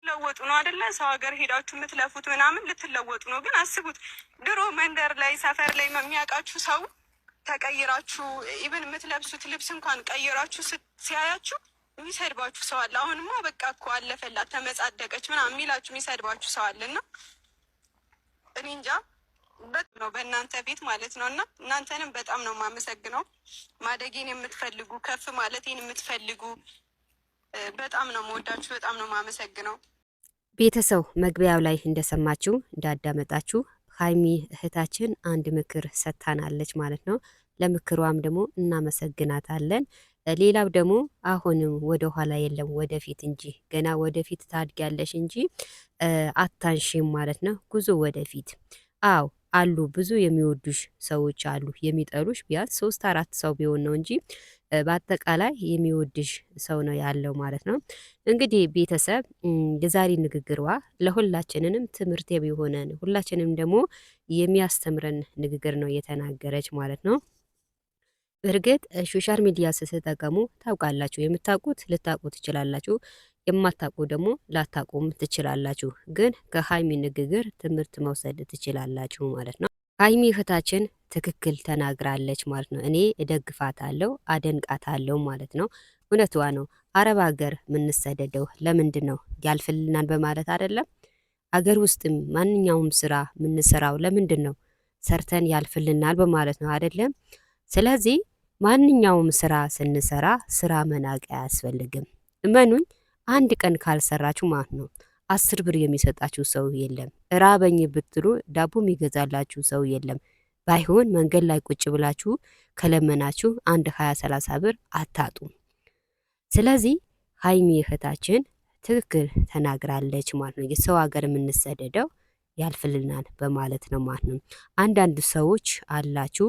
ለወጡ ነው አይደለ? ሰው ሀገር ሄዳችሁ የምትለፉት ምናምን ልትለወጡ ነው። ግን አስቡት ድሮ መንደር ላይ ሰፈር ላይ የሚያውቃችሁ ሰው ተቀይራችሁ ኢቨን የምትለብሱት ልብስ እንኳን ቀይራችሁ ሲያያችሁ የሚሰድባችሁ ሰው አለ። አሁንማ በቃ እኮ አለፈላት ተመጻደቀች ምናምን የሚላችሁ የሚሰድባችሁ ሰው አለ። እና እኔ እንጃ ነው በእናንተ ቤት ማለት ነው። እና እናንተንም በጣም ነው የማመሰግነው። ማደጌን የምትፈልጉ ከፍ ማለቴን የምትፈልጉ በጣም ነው የምወዳችሁ፣ በጣም ነው የማመሰግነው። ቤተሰብ መግቢያው ላይ እንደሰማችሁ እንዳዳመጣችሁ ሀይሚ እህታችን አንድ ምክር ሰጥታናለች ማለት ነው። ለምክሯም ደግሞ እናመሰግናታለን። ሌላው ደግሞ አሁንም ወደ ኋላ የለም ወደፊት እንጂ ገና ወደፊት ታድጊያለሽ እንጂ አታንሺም ማለት ነው። ጉዞ ወደፊት። አዎ አሉ ብዙ የሚወዱሽ ሰዎች አሉ። የሚጠሉሽ ቢያንስ 3-4 ሰው ቢሆን ነው እንጂ በአጠቃላይ የሚወድሽ ሰው ነው ያለው ማለት ነው። እንግዲህ ቤተሰብ የዛሬ ንግግሯ ለሁላችንንም ትምህርት የሚሆነን ሁላችንም ደግሞ የሚያስተምረን ንግግር ነው የተናገረች ማለት ነው። በእርግጥ ሶሻል ሚዲያ ስትጠቀሙ ታውቃላችሁ። የምታውቁት ልታውቁ ትችላላችሁ፣ የማታውቁ ደግሞ ላታውቁም ትችላላችሁ። ግን ከሀይሚ ንግግር ትምህርት መውሰድ ትችላላችሁ ማለት ነው። ሀይሚ እህታችን ትክክል ተናግራለች ማለት ነው። እኔ እደግፋታለሁ፣ አደንቃታለሁ ማለት ነው። እውነቷ ነው። አረብ ሀገር የምንሰደደው ለምንድን ነው? ያልፍልናል በማለት አይደለም። አገር ውስጥም ማንኛውም ስራ የምንሰራው ለምንድን ነው? ሰርተን ያልፍልናል በማለት ነው አይደለም። ስለዚህ ማንኛውም ስራ ስንሰራ ስራ መናቅ አያስፈልግም። እመኑኝ፣ አንድ ቀን ካልሰራችሁ ማለት ነው 10 ብር የሚሰጣችሁ ሰው የለም። ራበኝ ብትሉ ዳቦ የሚገዛላችሁ ሰው የለም። ባይሆን መንገድ ላይ ቁጭ ብላችሁ ከለመናችሁ አንድ 20-30 ብር አታጡም። ስለዚህ ሀይሚ እህታችን ትክክል ተናግራለች ማለት ነው። የሰው ሀገር የምንሰደደው ያልፍልናል በማለት ነው ማለት ነው። አንዳንድ ሰዎች አላችሁ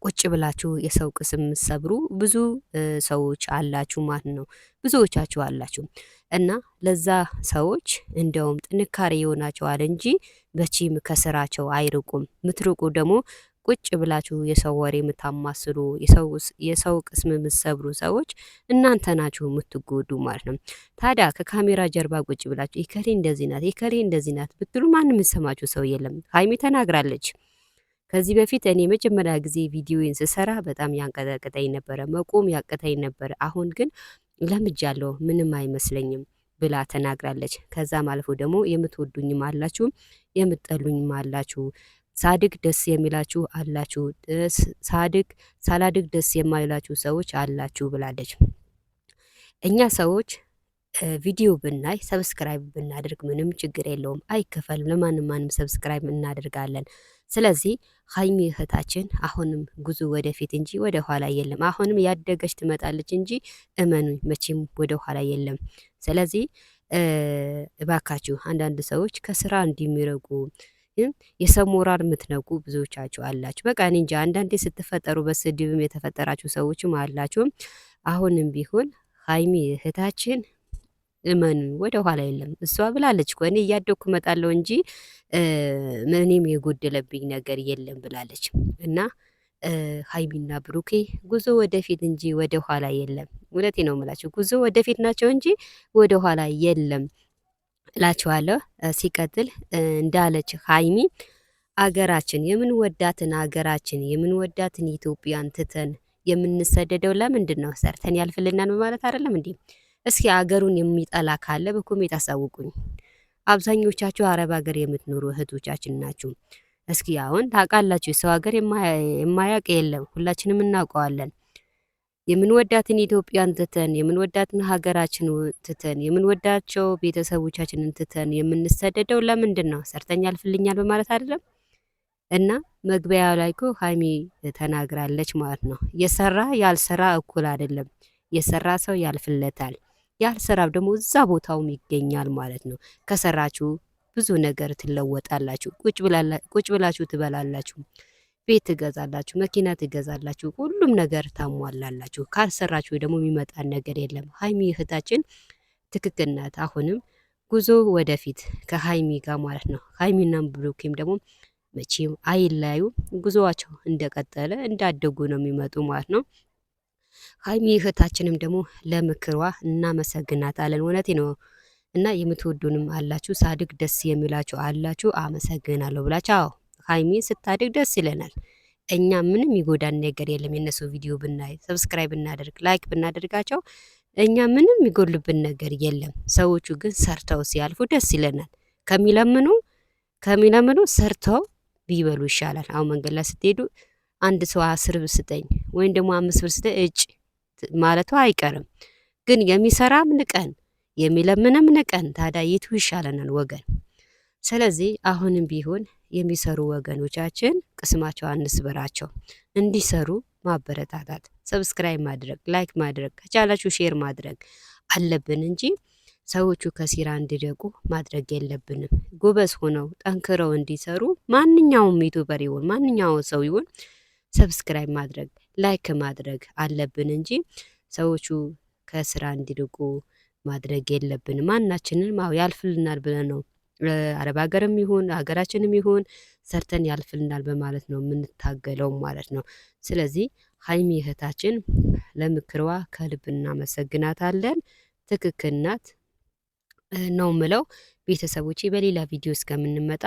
ቁጭ ብላችሁ የሰው ቅስም የምትሰብሩ ብዙ ሰዎች አላችሁ ማለት ነው። ብዙዎቻችሁ አላችሁ እና ለዛ ሰዎች እንደውም ጥንካሬ ይሆናቸዋል እንጂ በቺም ከስራቸው አይርቁም። ምትርቁ ደግሞ ቁጭ ብላችሁ የሰው ወሬ የምታማስሉ የሰው ቅስም የምትሰብሩ ሰዎች እናንተ ናችሁ የምትጎዱ ማለት ነው። ታዲያ ከካሜራ ጀርባ ቁጭ ብላችሁ ይከሌ እንደዚህ ናት ይከሌ እንደዚህ ናት ብትሉ ማንም የሚሰማችሁ ሰው የለም። ሀይሚ ተናግራለች። ከዚህ በፊት እኔ መጀመሪያ ጊዜ ቪዲዮን ስሰራ በጣም ያንቀጠቀጠኝ ነበረ፣ መቆም ያቅተኝ ነበረ። አሁን ግን ለምጃለሁ፣ ምንም አይመስለኝም ብላ ተናግራለች። ከዛም አልፎ ደግሞ የምትወዱኝም አላችሁ፣ የምትጠሉኝም አላችሁ፣ ሳድግ ደስ የሚላችሁ አላችሁ፣ ሳላድግ ደስ የማይላችሁ ሰዎች አላችሁ ብላለች። እኛ ሰዎች ቪዲዮ ብናይ ሰብስክራይብ ብናደርግ ምንም ችግር የለውም፣ አይከፈልም። ለማንም ሰብስክራይብ እናደርጋለን። ስለዚህ ሀይሚ እህታችን አሁንም ጉዞ ወደፊት እንጂ ወደ ኋላ የለም። አሁንም ያደገች ትመጣለች እንጂ እመኑኝ መቼም ወደ ኋላ የለም። ስለዚህ እባካችሁ አንዳንድ ሰዎች ከስራ እንዲሚረጉ የሰው ሞራል የምትነቁ ብዙዎቻችሁ አላችሁ። በቃ እኔ እንጃ አንዳንዴ ስትፈጠሩ በስድብም የተፈጠራችሁ ሰዎችም አላችሁ። አሁንም ቢሆን ሀይሚ እህታችን እመኑ ወደ ኋላ የለም። እሷ ብላለች እኮ እኔ እያደግኩ እመጣለሁ እንጂ ምንም የጎደለብኝ ነገር የለም ብላለች። እና ሀይሚና ብሩኬ ጉዞ ወደፊት እንጂ ወደ ኋላ የለም። እውነቴ ነው የምላችሁ፣ ጉዞ ወደፊት ናቸው እንጂ ወደ ኋላ የለም እላችኋለሁ። ሲቀጥል እንዳለች ሀይሚ አገራችን የምንወዳትን አገራችን የምንወዳትን ኢትዮጵያን ትተን የምንሰደደው ለምንድን ነው? ሰርተን ያልፍልናል በማለት አይደለም እንዴ? እስኪ አገሩን የሚጠላ ካለ በኮሜንት አሳውቁኝ። አብዛኞቻችሁ አረብ ሀገር የምትኖሩ እህቶቻችን ናችሁ። እስኪ አሁን ታውቃላችሁ፣ ሰው ሀገር የማያውቅ የለም፣ ሁላችንም እናውቀዋለን። የምንወዳትን ኢትዮጵያን ትተን የምንወዳትን ሀገራችን ትተን የምንወዳቸው ቤተሰቦቻችንን ትተን የምንሰደደው ለምንድን ነው? ሰርተኛ ያልፍልኛል በማለት አይደለም። እና መግቢያ ላይ እኮ ሀይሚ ተናግራለች ማለት ነው። የሰራ ያልሰራ እኩል አይደለም። የሰራ ሰው ያልፍለታል፣ ያልሰራው ደግሞ እዛ ቦታውም ይገኛል ማለት ነው። ከሰራችሁ ብዙ ነገር ትለወጣላችሁ። ቁጭ ብላችሁ ትበላላችሁ፣ ቤት ትገዛላችሁ፣ መኪና ትገዛላችሁ፣ ሁሉም ነገር ታሟላላችሁ። ካልሰራችሁ ደግሞ የሚመጣ ነገር የለም። ሀይሚ እህታችን ትክክል ናት። አሁንም ጉዞ ወደፊት ከሀይሚ ጋር ማለት ነው። ሀይሚና ብሩኬም ደግሞ መቼም አይለያዩ፣ ጉዞዋቸው እንደቀጠለ እንዳደጉ ነው የሚመጡ ማለት ነው። ሀይሚ እህታችንም ደግሞ ለምክሯ እናመሰግናታለን። እውነቴ ነው። እና የምትወዱንም አላችሁ፣ ሳድግ ደስ የሚላችሁ አላችሁ። አመሰግናለሁ ብላችሁ አዎ ሀይሚን ስታድግ ደስ ይለናል። እኛ ምንም ይጎዳን ነገር የለም። የነሱ ቪዲዮ ብናይ ሰብስክራይብ ብናደርግ ላይክ ብናደርጋቸው እኛ ምንም ይጎልብን ነገር የለም። ሰዎቹ ግን ሰርተው ሲያልፉ ደስ ይለናል። ከሚለምኑ ሰርተው ቢበሉ ይሻላል። አሁን መንገድ ላይ ስትሄዱ አንድ ሰው 10 ብር ስጠኝ ወይም ደግሞ 5 ብር ስጠኝ እጭ ማለቱ አይቀርም። ግን የሚሰራም ንቀን የሚለምንም ንቀን ታዲያ የቱ ይሻለናል ወገን? ስለዚህ አሁንም ቢሆን የሚሰሩ ወገኖቻችን ቅስማቸው አንስበራቸው፣ እንዲሰሩ ማበረታታት፣ ሰብስክራይብ ማድረግ፣ ላይክ ማድረግ፣ ከቻላችሁ ሼር ማድረግ አለብን እንጂ ሰዎቹ ከሲራ እንዲደቁ ማድረግ የለብንም። ጎበዝ ሆነው ጠንክረው እንዲሰሩ ማንኛውም ዩቱበር ይሁን ማንኛውም ሰው ይሁን ሰብስክራይብ ማድረግ ላይክ ማድረግ አለብን እንጂ ሰዎቹ ከስራ እንዲርቁ ማድረግ የለብንም። ማናችንም ያልፍልናል ብለን ነው አረብ ሀገርም ይሁን ሀገራችንም ይሁን ሰርተን ያልፍልናል በማለት ነው የምንታገለው ማለት ነው። ስለዚህ ሀይሚ እህታችን ለምክሯ ከልብ እናመሰግናታለን። ትክክል ናት ነው ምለው። ቤተሰቦቼ በሌላ ቪዲዮ እስከምንመጣ